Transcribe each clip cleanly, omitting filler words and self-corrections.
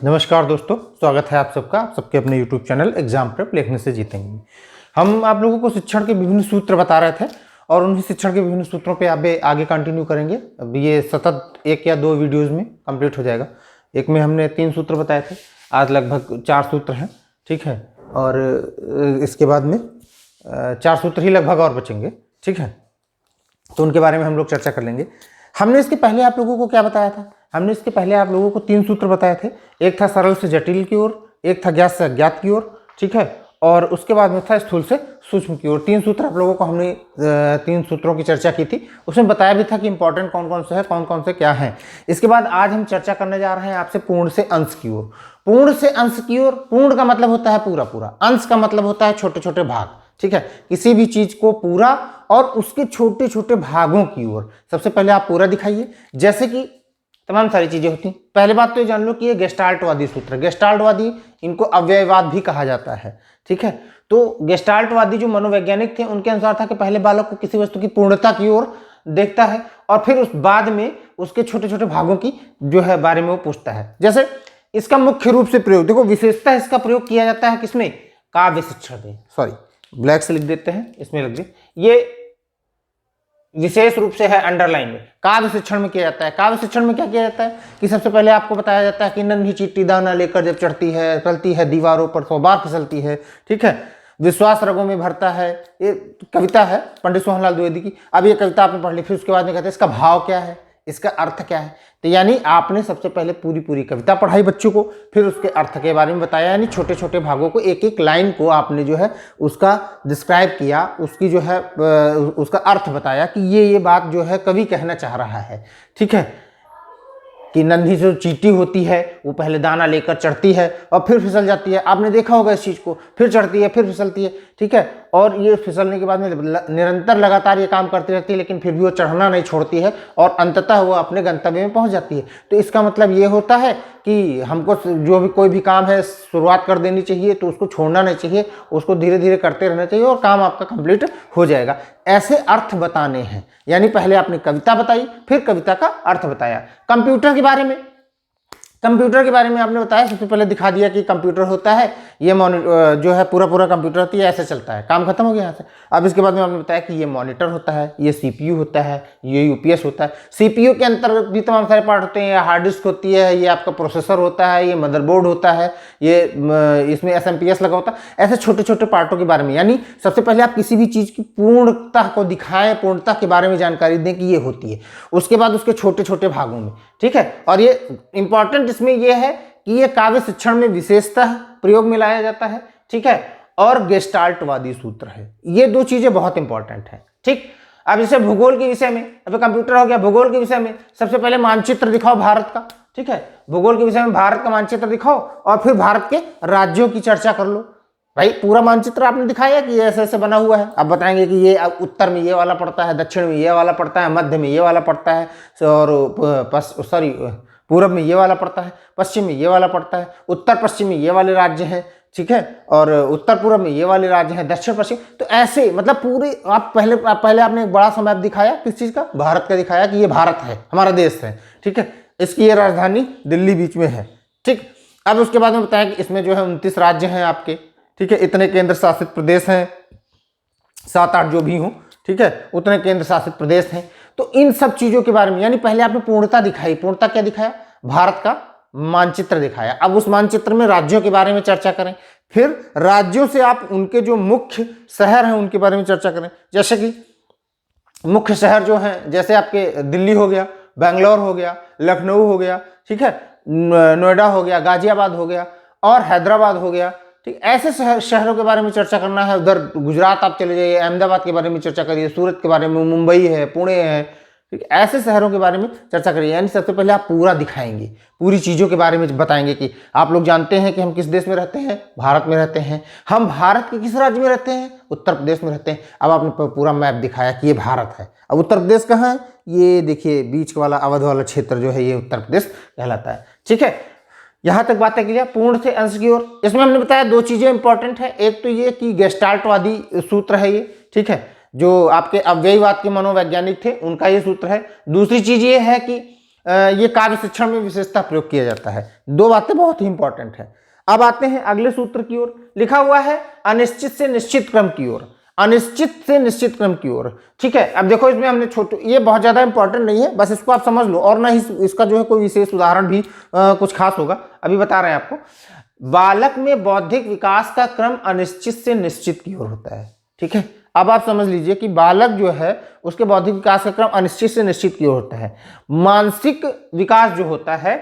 नमस्कार दोस्तों, स्वागत है आप सबका आप सबके अपने YouTube चैनल एग्जाम प्रेप लिखने से जीतेंगे में। हम आप लोगों को शिक्षण के विभिन्न सूत्र बता रहे थे और उन्हीं शिक्षण के विभिन्न सूत्रों पे आगे कंटिन्यू करेंगे। अब ये सतत 1 या 2 वीडियोस में कंप्लीट हो जाएगा। एक में हमने 3 सूत्र बताए थे, आज लगभग 4 सूत्र हैं, ठीक है। और इसके बाद में 4 सूत्र ही लगभग और बचेंगे, ठीक है। तो उनके बारे में हम लोग चर्चा कर लेंगे। हमने इसके पहले आप लोगों को क्या बताया था? हमने इसके पहले आप लोगों को 3 सूत्र बताए थे। एक था सरल से जटिल की ओर, एक था ज्ञात से अज्ञात की ओर, ठीक है, और उसके बाद में था स्थूल से सूक्ष्म की ओर। 3 सूत्र आप लोगों को हमने 3 सूत्रों की चर्चा की थी। उसमें बताया भी था कि इंपॉर्टेंट कौन कौन से है, कौन कौन से क्या है। इसके बाद आज हम चर्चा करने जा रहे हैं आपसे पूर्ण से अंश की ओर। पूर्ण से अंश की ओर, पूर्ण का मतलब होता है पूरा पूरा, अंश का मतलब होता है छोटे छोटे भाग, ठीक है। किसी भी चीज को पूरा और उसके छोटे छोटे भागों की ओर। सबसे पहले आप पूरा दिखाइए, जैसे कि तमाम सारी चीजें होती हैं। पहले बात तो ये जान लो कि ये गेस्टाल्टवादी सूत्र, गेस्टाल्टवादी इनको अव्ययवाद भी कहा जाता है, ठीक है। तो गेस्टाल्टवादी जो मनोवैज्ञानिक थे उनके अनुसार था कि पहले बालक को किसी वस्तु की पूर्णता की ओर देखता है और फिर उस बाद में उसके छोटे छोटे भागों की जो है बारे में वो पूछता है। जैसे इसका मुख्य रूप से प्रयोग देखो, विशेषतः इसका प्रयोग किया जाता है किसमें? काव्य शिक्षण में। सॉरी, ब्लैक से लिख देते हैं, इसमें लिख दे। ये विशेष रूप से है अंडरलाइन में। काव्य शिक्षण में किया जाता है। काव्य शिक्षण में क्या किया जाता है कि सबसे पहले आपको बताया जाता है कि नन्ही चींटी दाना लेकर जब चलती है दीवारों पर 100 बार फिसलती है, ठीक है। विश्वास रगों में भरता है। ये कविता है पंडित सोहनलाल द्विवेदी की। अब ये कविता आपने पढ़ ली, फिर उसके बाद में कहते हैं इसका भाव क्या है, इसका अर्थ क्या है। तो यानी आपने सबसे पहले पूरी कविता पढ़ाई बच्चों को, फिर उसके अर्थ के बारे में बताया, यानी छोटे छोटे भागों को, एक एक लाइन को आपने जो है उसका डिस्क्राइब किया, उसकी जो है उसका अर्थ बताया कि ये बात जो है कवि कहना चाह रहा है, ठीक है। कि नन्ही जो चींटी होती है वो पहले दाना लेकर चढ़ती है और फिर फिसल जाती है। आपने देखा होगा इस चीज़ को, फिर चढ़ती है फिर फिसलती है, ठीक है। और ये फिसलने के बाद में निरंतर लगातार ये काम करती रहती है, लेकिन फिर भी वो चढ़ना नहीं छोड़ती है और अंततः वो अपने गंतव्य में पहुंच जाती है। तो इसका मतलब ये होता है कि हमको जो भी कोई भी काम है शुरुआत कर देनी चाहिए, तो उसको छोड़ना नहीं चाहिए, उसको धीरे धीरे करते रहना चाहिए और काम आपका कंप्लीट हो जाएगा। ऐसे अर्थ बताने हैं, यानी पहले आपने कविता बताई, फिर कविता का अर्थ बताया। कंप्यूटर के बारे में आपने बताया, सबसे पहले दिखा दिया कि कंप्यूटर होता है, ये जो है पूरा कंप्यूटर होती है, ऐसे चलता है, काम खत्म हो गया यहाँ से। अब इसके बाद में आपने बताया कि ये मॉनिटर होता है, ये सीपीयू होता है, ये यूपीएस होता है। सीपीयू के अंतर्गत भी तमाम सारे पार्ट होते हैं, ये हार्ड डिस्क होती है, ये आपका प्रोसेसर होता है, ये मदरबोर्ड होता है, ये इसमें एसएमपीएस लगा होता है। ऐसे छोटे छोटे पार्टों के बारे में, यानी सबसे पहले आप किसी भी चीज़ की पूर्णता को दिखाएं, पूर्णता के बारे में जानकारी दें कि ये होती है, उसके बाद उसके छोटे छोटे भागों में, ठीक है। और ये इंपॉर्टेंट इसमें यह है कि ये काव्य शिक्षण में विशेषतः प्रयोग में लाया जाता है, ठीक है। और गेस्टाल्टवादी सूत्र है, ये 2 चीजें बहुत इंपॉर्टेंट हैं, ठीक। अब जैसे भूगोल के विषय में, अब कंप्यूटर हो गया, भूगोल के विषय में सबसे पहले मानचित्र दिखाओ भारत का, ठीक है। भूगोल के विषय में भारत का मानचित्र दिखाओ और फिर भारत के राज्यों की चर्चा कर लो। भाई पूरा मानचित्र आपने दिखाया कि ऐसे ऐसे बना हुआ है। अब बताएंगे कि ये उत्तर में ये वाला पड़ता है, दक्षिण में ये वाला पड़ता है, मध्य में ये वाला पड़ता है, और पूरब में ये वाला पड़ता है, पश्चिम में ये वाला पड़ता है, उत्तर पश्चिम में ये वाले राज्य हैं, ठीक है, और उत्तर पूर्व में ये वाले राज्य हैं, दक्षिण पश्चिम। तो ऐसे मतलब पूरे आप पहले आपने एक बड़ा सा मैप दिखाया, किस चीज़ का? भारत का दिखाया कि ये भारत है, हमारा देश है, ठीक है। इसकी ये राजधानी दिल्ली बीच में है, ठीक। अब उसके बाद में बताया कि इसमें जो है 29 राज्य हैं आपके, ठीक है। इतने केंद्र शासित प्रदेश हैं, 7-8 जो भी हों, ठीक है, उतने केंद्र शासित प्रदेश हैं। तो इन सब चीजों के बारे में, यानी पहले आपने पूर्णता दिखाई। पूर्णता क्या दिखाया? भारत का मानचित्र दिखाया। अब उस मानचित्र में राज्यों के बारे में चर्चा करें, फिर राज्यों से आप उनके जो मुख्य शहर हैं उनके बारे में चर्चा करें। जैसे कि मुख्य शहर जो हैं, जैसे आपके दिल्ली हो गया, बेंगलोर हो गया, लखनऊ हो गया, ठीक है, नोएडा हो गया, गाजियाबाद हो गया और हैदराबाद हो गया, ठीक। ऐसे शहरों के बारे में चर्चा करना है। उधर गुजरात आप चले जाइए, अहमदाबाद के बारे में चर्चा करिए, सूरत के बारे में, मुंबई है, पुणे है, ठीक। ऐसे शहरों के बारे में चर्चा करिए। यानी सबसे पहले आप पूरा दिखाएंगे, पूरी चीज़ों के बारे में बताएंगे कि आप लोग जानते हैं कि हम किस देश में रहते हैं, भारत में रहते हैं। हम भारत के किस राज्य में रहते हैं? उत्तर प्रदेश में रहते हैं। अब आपने पूरा मैप दिखाया कि ये भारत है। अब उत्तर प्रदेश कहाँ है? ये देखिए बीच वाला अवध वाला क्षेत्र जो है ये उत्तर प्रदेश कहलाता है, ठीक है। यहां तक बातें क्लियर। पूर्ण से अंश की ओर, इसमें हमने बताया 2 चीजें इंपॉर्टेंट है। एक तो ये कि गेस्टाल्टवादी सूत्र है ये, ठीक है, जो आपके अव्ययवाद के मनोवैज्ञानिक थे उनका ये सूत्र है। दूसरी चीज ये है कि ये कार्य शिक्षण में विशेषता प्रयोग किया जाता है। दो बातें बहुत ही इंपॉर्टेंट है। अब आते हैं अगले सूत्र की ओर। लिखा हुआ है अनिश्चित से निश्चित क्रम की ओर, अनिश्चित से निश्चित क्रम की ओर। ठीक है, अब देखो इसमें हमने ये बहुत ज्यादा इंपॉर्टेंट नहीं है, बस इसको आप समझ लो, और ना ही इसका जो है कोई विशेष उदाहरण भी कुछ खास होगा, अभी बता रहे हैं आपको। बालक में बौद्धिक विकास का क्रम अनिश्चित से निश्चित की ओर होता है। ठीक है, अब आप समझ लीजिए कि बालक जो है उसके बौद्धिक विकास का क्रम अनिश्चित से निश्चित की ओर होता है। मानसिक विकास जो होता है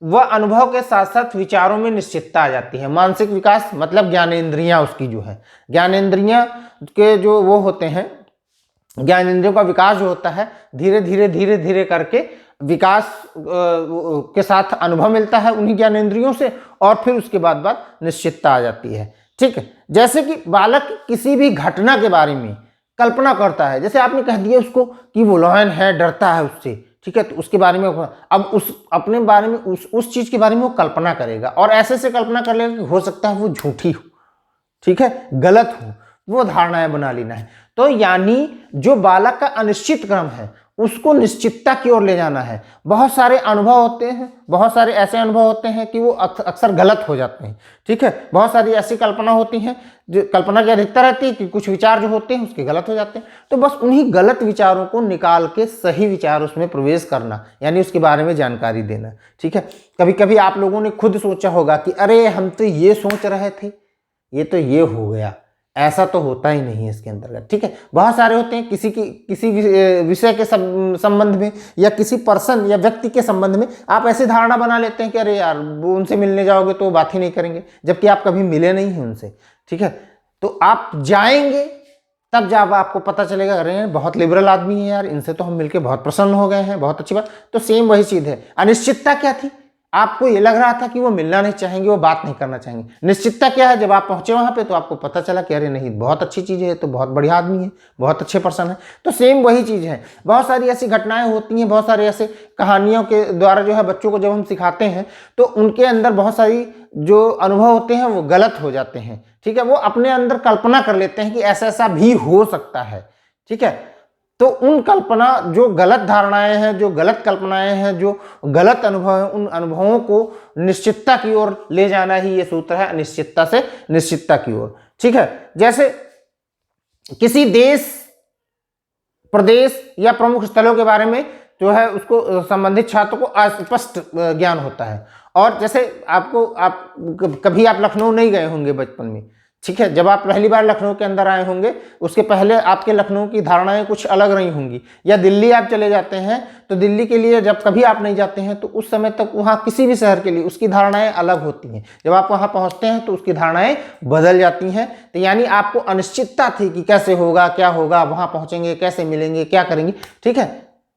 वह अनुभव के साथ साथ विचारों में निश्चितता आ जाती है। मानसिक विकास मतलब ज्ञानेंद्रियां उसकी जो है, ज्ञानेंद्रियां के जो वो होते हैं, ज्ञानेंद्रियों का विकास जो होता है धीरे धीरे करके विकास के साथ अनुभव मिलता है उन्हीं ज्ञानेंद्रियों से, और फिर उसके बाद निश्चितता आ जाती है। ठीक है, जैसे कि बालक किसी भी घटना के बारे में कल्पना करता है, जैसे आपने कह दिया उसको कि वो लायन है, डरता है उससे, ठीक है, तो उसके बारे में अब उस अपने बारे में उस चीज के बारे में वो कल्पना करेगा, और ऐसे से कल्पना कर लेगा कि हो सकता है वो झूठी हो, ठीक है, गलत हो, वो धारणाएं बना लेना है। तो यानी जो बालक का अनिश्चित क्रम है उसको निश्चितता की ओर ले जाना है। बहुत सारे अनुभव होते हैं, बहुत सारे ऐसे अनुभव होते हैं कि वो अक्सर गलत हो जाते हैं। ठीक है, बहुत सारी ऐसी कल्पना होती हैं जो कल्पना की अधिकता रहती है कि कुछ विचार जो होते हैं उसके गलत हो जाते हैं। तो बस उन्हीं गलत विचारों को निकाल के सही विचार उसमें प्रवेश करना, यानी उसके बारे में जानकारी देना। ठीक है, कभी कभी आप लोगों ने खुद सोचा होगा कि अरे हम तो ये सोच रहे थे, ये तो ये हो गया, ऐसा तो होता ही नहीं है इसके अंतर्गत। ठीक है, बहुत सारे होते हैं किसी विषय के संबंध में या किसी पर्सन या व्यक्ति के संबंध में आप ऐसी धारणा बना लेते हैं कि अरे यार वो उनसे मिलने जाओगे तो बात ही नहीं करेंगे, जबकि आप कभी मिले नहीं हैं उनसे। ठीक है, तो आप जाएंगे तब जब आपको पता चलेगा अरे बहुत लिबरल आदमी है यार, इनसे तो हम मिलके बहुत प्रसन्न हो गए हैं, बहुत अच्छी बात। तो सेम वही चीज है। अनिश्चितता क्या थी? आपको ये लग रहा था कि वो मिलना नहीं चाहेंगे, वो बात नहीं करना चाहेंगे। निश्चितता क्या है? जब आप पहुंचे वहां पे तो आपको पता चला कि अरे नहीं बहुत अच्छी चीज है, तो बहुत बढ़िया आदमी है, बहुत अच्छे पर्सन है। तो सेम वही चीज है। बहुत सारी ऐसी घटनाएं होती हैं, बहुत सारी ऐसे कहानियों के द्वारा जो है बच्चों को जब हम सिखाते हैं तो उनके अंदर बहुत सारी जो अनुभव होते हैं वो गलत हो जाते हैं। ठीक है, वो अपने अंदर कल्पना कर लेते हैं कि ऐसा ऐसा भी हो सकता है। ठीक है, तो उन कल्पना जो गलत धारणाएं हैं, जो गलत कल्पनाएं हैं, जो गलत अनुभव हैं, उन अनुभवों को निश्चितता की ओर ले जाना ही ये सूत्र है, अनिश्चितता से निश्चितता की ओर। ठीक है, जैसे किसी देश, प्रदेश या प्रमुख स्थलों के बारे में जो है उसको संबंधित छात्र को अस्पष्ट ज्ञान होता है। और जैसे आप कभी आप लखनऊ नहीं गए होंगे बचपन में, ठीक है, जब आप पहली बार लखनऊ के अंदर आए होंगे उसके पहले आपके लखनऊ की धारणाएं कुछ अलग रही होंगी। या दिल्ली आप चले जाते हैं तो दिल्ली के लिए जब कभी आप नहीं जाते हैं तो उस समय तक वहाँ किसी भी शहर के लिए उसकी धारणाएं अलग होती हैं। जब आप वहाँ पहुँचते हैं तो उसकी धारणाएं बदल जाती हैं। तो यानी आपको अनिश्चितता थी कि कैसे होगा, क्या होगा, वहाँ पहुँचेंगे, कैसे मिलेंगे, क्या करेंगे। ठीक है,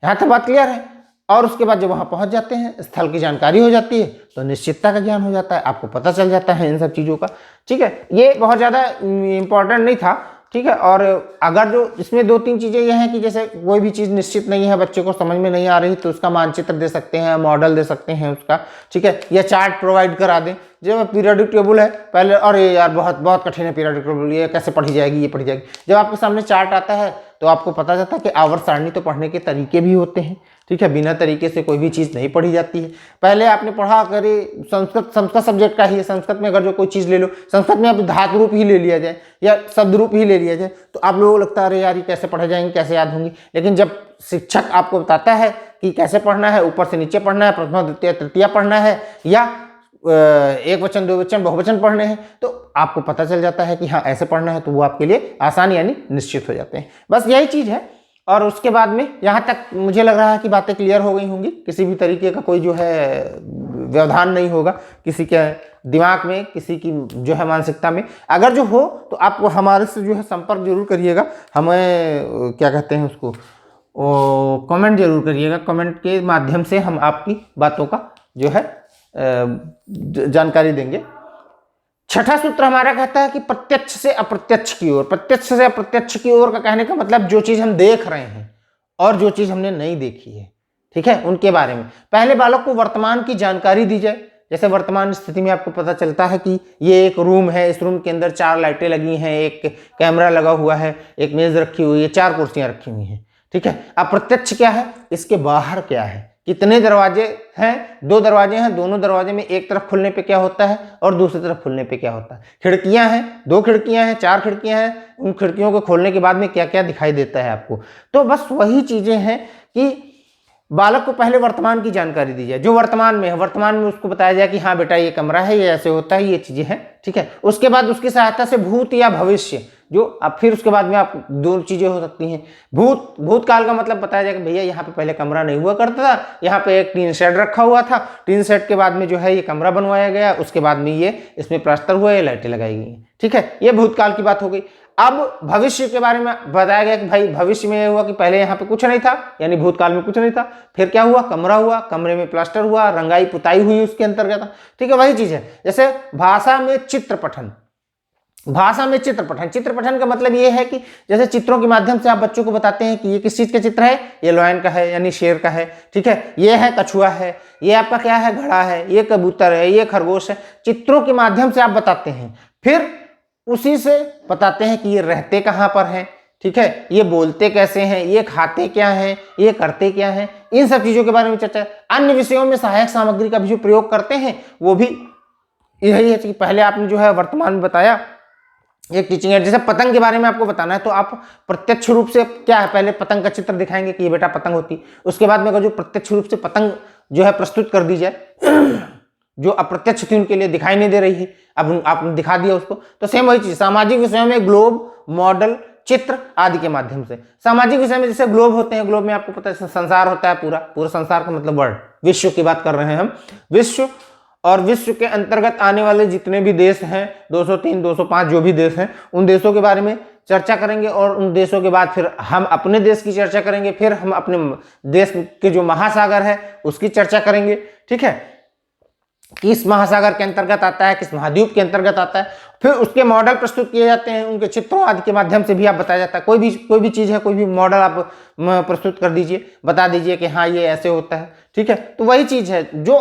यहाँ तक बात क्लियर है। और उसके बाद जब वहाँ पहुँच जाते हैं, स्थल की जानकारी हो जाती है तो निश्चितता का ज्ञान हो जाता है, आपको पता चल जाता है इन सब चीज़ों का। ठीक है, ये बहुत ज़्यादा इम्पोर्टेंट नहीं था। ठीक है, और अगर जो इसमें दो तीन चीज़ें ये हैं कि जैसे कोई भी चीज़ निश्चित नहीं है, बच्चे को समझ में नहीं आ रही, तो उसका मानचित्र दे सकते हैं, मॉडल दे सकते हैं उसका। ठीक है, या चार्ट प्रोवाइड करा दें। जब पीरियोडिक टेबल है पहले, अरे यार बहुत बहुत कठिन है पीरियोडिक टेबल, ये कैसे पढ़ी जाएगी, ये पढ़ी जाएगी। जब आपके सामने चार्ट आता है तो आपको पता चलता है कि आवर्त सारणी तो पढ़ने के तरीके भी होते हैं। ठीक है, बिना तरीके से कोई भी चीज़ नहीं पढ़ी जाती है। पहले आपने पढ़ा करे संस्कृत सब्जेक्ट का ही है, संस्कृत में अगर जो कोई चीज़ ले लो, संस्कृत में आप धातु रूप ही ले लिया जाए या शब्द रूप ही ले लिया जाए तो आप लोगों को लगता है अरे यार ये कैसे पढ़े जाएंगे, कैसे याद होंगी। लेकिन जब शिक्षक आपको बताता है कि कैसे पढ़ना है, ऊपर से नीचे पढ़ना है, प्रथमा द्वितीय तृतीया पढ़ना है, या एक वचन, दो वचन, बहुवचन पढ़ने हैं, तो आपको पता चल जाता है कि हाँ ऐसे पढ़ना है, तो वो आपके लिए आसान यानी निश्चित हो जाते हैं। बस यही चीज़ है। और उसके बाद में यहाँ तक मुझे लग रहा है कि बातें क्लियर हो गई होंगी। किसी भी तरीके का कोई जो है व्यवधान नहीं होगा किसी के दिमाग में, किसी की जो है मानसिकता में। अगर जो हो तो आप हमारे से जो है संपर्क जरूर करिएगा, हमें क्या कहते हैं उसको, कमेंट जरूर करिएगा। कमेंट के माध्यम से हम आपकी बातों का जो है जानकारी देंगे। छठा सूत्र हमारा कहता है कि प्रत्यक्ष से अप्रत्यक्ष की ओर। प्रत्यक्ष से अप्रत्यक्ष की ओर का कहने का मतलब जो चीज हम देख रहे हैं और जो चीज हमने नहीं देखी है, ठीक है, उनके बारे में पहले बालक को वर्तमान की जानकारी दी जाए। जैसे वर्तमान स्थिति में आपको पता चलता है कि ये एक रूम है, इस रूम के अंदर 4 लाइटें लगी हैं, एक कैमरा लगा हुआ है, एक मेज रखी हुई है, 4 कुर्सियां रखी हुई हैं। ठीक है, अप्रत्यक्ष क्या है, इसके बाहर क्या है, कितने दरवाजे हैं? 2 दरवाजे हैं, दोनों दरवाजे में एक तरफ खुलने पे क्या होता है और दूसरी तरफ खुलने पे क्या होता है। खिड़कियां हैं, 2 खिड़कियां हैं, 4 खिड़कियां हैं, उन खिड़कियों को खोलने के बाद में क्या क्या दिखाई देता है आपको। तो बस वही चीजें हैं कि बालक को पहले वर्तमान की जानकारी दी जाए, जो वर्तमान में है, वर्तमान में उसको बताया जाए कि हाँ बेटा ये कमरा है, ये ऐसे होता है, ये चीजें हैं, ठीक है। उसके बाद उसकी सहायता से भूत या भविष्य, जो अब फिर उसके बाद में आप 2 चीजें हो सकती हैं। भूतकाल का मतलब बताया जाए कि भैया यहाँ पे पहले कमरा नहीं हुआ करता था, यहाँ पे एक टीन शेड रखा हुआ था, टीन शेड के बाद में जो है ये कमरा बनवाया गया, उसके बाद में ये इसमें प्लास्टर हुआ, ये लाइटें लगाई गई, ठीक है। ये भूतकाल की बात हो गई। अब भविष्य के बारे में बताया गया कि भाई भविष्य में यह हुआ कि पहले यहाँ पे कुछ नहीं था, यानी भूतकाल में कुछ नहीं था, फिर क्या हुआ, कमरा हुआ, कमरे में प्लास्टर हुआ, रंगाई पुताई हुई उसके अंतर्गत, ठीक है। वही चीज है। जैसे भाषा में चित्र पठन, भाषा में चित्र पठन, चित्र पठन का मतलब ये है कि जैसे चित्रों के माध्यम से आप बच्चों को बताते हैं कि ये किस चीज का चित्र है, ये लॉयन का है यानी शेर का है, ठीक है, ये है कछुआ है, ये आपका क्या है, घड़ा है, ये कबूतर है, ये खरगोश है। चित्रों के माध्यम से आप बताते हैं, फिर उसी से बताते हैं कि ये रहते कहाँ पर हैं, ठीक है, ये बोलते कैसे हैं, ये खाते क्या हैं, ये करते क्या हैं, इन सब चीजों के बारे में चर्चा। अन्य विषयों में सहायक सामग्री का भी जो प्रयोग करते हैं वो भी यही है कि पहले आपने जो है वर्तमान में बताया एक टीचिंग है। जैसे पतंग के बारे में आपको बताना है तो आप प्रत्यक्ष रूप से क्या है, पहले पतंग का चित्र दिखाएंगे कि ये बेटा पतंग होती, उसके बाद में अगर जो प्रत्यक्ष रूप से पतंग जो है प्रस्तुत कर दी जाए जो अप्रत्यक्ष थी उनके लिए दिखाई नहीं दे रही है, अब आपने दिखा दिया उसको। तो सेम वही चीज सामाजिक विषयों में ग्लोब, मॉडल, चित्र आदि के माध्यम से। सामाजिक विषय में जैसे ग्लोब होते हैं, ग्लोब में आपको पता है संसार होता है, पूरा संसार का मतलब वर्ल्ड, विश्व की बात कर रहे हैं हम, विश्व, और विश्व के अंतर्गत आने वाले जितने भी देश हैं, 203, 205 जो भी देश हैं, उन देशों के बारे में चर्चा करेंगे, और उन देशों के बाद फिर हम अपने देश की चर्चा करेंगे, फिर हम अपने देश के जो महासागर है उसकी चर्चा करेंगे, ठीक है, किस महासागर के अंतर्गत आता है, किस महाद्वीप के अंतर्गत आता है। फिर उसके मॉडल प्रस्तुत किए जाते हैं, उनके चित्रों आदि के माध्यम से भी आप बताया जाता है। कोई भी चीज है, कोई भी मॉडल आप प्रस्तुत कर दीजिए, बता दीजिए कि हाँ ये ऐसे होता है, ठीक है। तो वही चीज है जो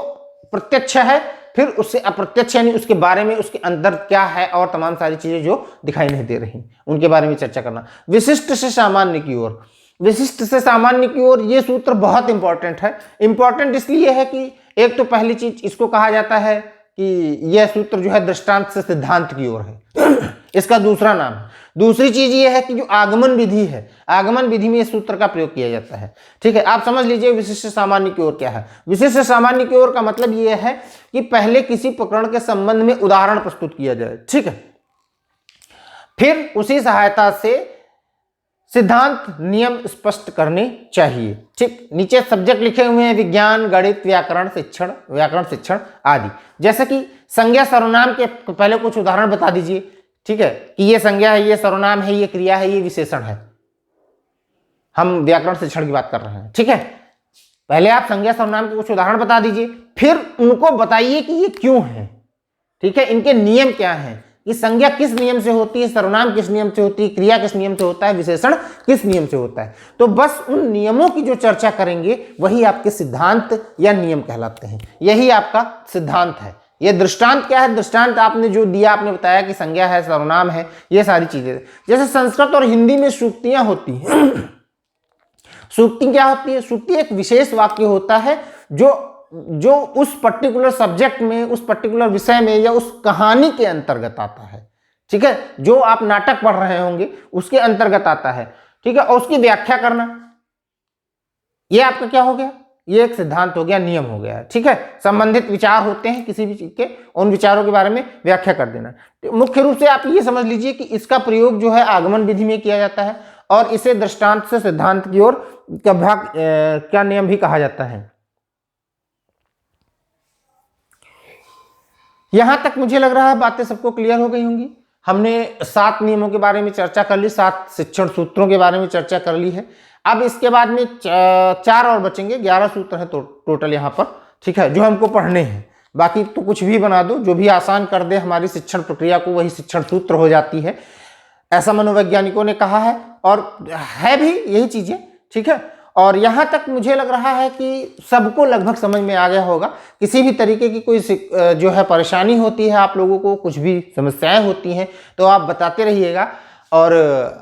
प्रत्यक्ष है, फिर उससे अप्रत्यक्ष यानी उसके बारे में, उसके अंदर क्या है और तमाम सारी चीजें जो दिखाई नहीं दे रही उनके बारे में चर्चा करना। विशिष्ट से सामान्य की ओर, विशिष्ट से सामान्य की ओर ये सूत्र बहुत इंपॉर्टेंट है। इंपॉर्टेंट इसलिए है कि एक तो पहली चीज इसको कहा जाता है कि यह सूत्र जो है दृष्टांत से सिद्धांत की ओर है, इसका दूसरा नाम है। दूसरी चीज ये है कि जो आगमन विधि है, आगमन विधि में इस सूत्र का प्रयोग किया जाता है, ठीक है। आप समझ लीजिए विशिष्ट सामान्य की ओर क्या है। विशिष्ट सामान्य की ओर का मतलब ये है कि पहले किसी प्रकरण के संबंध में उदाहरण प्रस्तुत किया जाए, ठीक है, फिर उसी सहायता से सिद्धांत नियम स्पष्ट करने चाहिए, ठीक। नीचे सब्जेक्ट लिखे हुए हैं, विज्ञान, गणित, व्याकरण शिक्षण आदि। जैसे कि संज्ञा सर्वनाम के पहले कुछ उदाहरण बता दीजिए, ठीक है, कि ये संज्ञा है, ये सर्वनाम है, ये क्रिया है, ये विशेषण है। हम व्याकरण शिक्षण की बात कर रहे हैं, ठीक है। पहले आप संज्ञा सर्वनाम के कुछ उदाहरण बता दीजिए, फिर उनको बताइए कि ये क्यों है, ठीक है, इनके नियम क्या हैं, कि संज्ञा किस नियम से होती है, सर्वनाम किस नियम से होती है, क्रिया किस नियम से होता है, विशेषण किस नियम से होता है। तो बस उन नियमों की जो चर्चा करेंगे वही आपके सिद्धांत या नियम कहलाते हैं। यही आपका सिद्धांत है। ये दृष्टांत क्या है, दृष्टांत आपने जो दिया, आपने बताया कि संज्ञा है, सर्वनाम है, ये सारी चीजें। जैसे संस्कृत और हिंदी में सूक्तियां होती हैं। सूक्ति क्या होती है, सूक्ति एक विशेष वाक्य होता है जो उस पर्टिकुलर सब्जेक्ट में, उस पर्टिकुलर विषय में या उस कहानी के अंतर्गत आता है, ठीक है। जो आप नाटक पढ़ रहे होंगे उसके अंतर्गत आता है, ठीक है, और उसकी व्याख्या करना, ये आपका क्या हो गया, ये एक सिद्धांत हो गया, नियम हो गया, ठीक है। संबंधित विचार होते हैं किसी भी चीज के, उन विचारों के बारे में व्याख्या कर देना। तो मुख्य रूप से आप ये समझ लीजिए कि इसका प्रयोग जो है आगमन विधि में किया जाता है, और इसे दृष्टांत से सिद्धांत की ओर का भाग क्या नियम भी कहा जाता है। यहां तक मुझे लग रहा है बातें सबको क्लियर हो गई होंगी। हमने 7 नियमों के बारे में चर्चा कर ली, 7 शिक्षण सूत्रों के बारे में चर्चा कर ली है। अब इसके बाद में 4 और बचेंगे, 11 सूत्र है टोटल यहाँ पर, ठीक है, जो हमको पढ़ने हैं। बाकी तो कुछ भी बना दो, जो भी आसान कर दे हमारी शिक्षण प्रक्रिया को, वही शिक्षण सूत्र हो जाती है, ऐसा मनोवैज्ञानिकों ने कहा है, और है भी यही चीजें, ठीक है। और यहाँ तक मुझे लग रहा है कि सबको लगभग समझ में आ गया होगा। किसी भी तरीके की कोई जो है परेशानी होती है, आप लोगों को कुछ भी समस्याएं होती हैं, तो आप बताते रहिएगा। और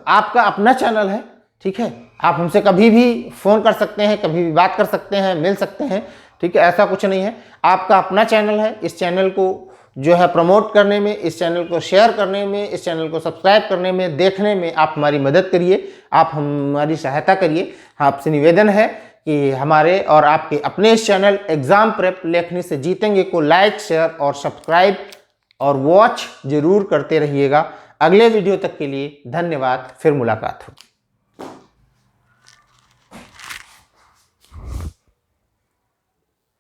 आपका अपना चैनल है, ठीक है, आप हमसे कभी भी फ़ोन कर सकते हैं, कभी भी बात कर सकते हैं, मिल सकते हैं, ठीक है। ऐसा कुछ नहीं है, आपका अपना चैनल है। इस चैनल को जो है प्रमोट करने में, इस चैनल को शेयर करने में, इस चैनल को सब्सक्राइब करने में, देखने में आप हमारी मदद करिए, आप हमारी सहायता करिए। आपसे निवेदन है कि हमारे और आपके अपने इस चैनल एग्जाम प्रेप लेखनी से जीतेंगे को लाइक, शेयर और सब्सक्राइब और वॉच जरूर करते रहिएगा। अगले वीडियो तक के लिए धन्यवाद, फिर मुलाकात होगी।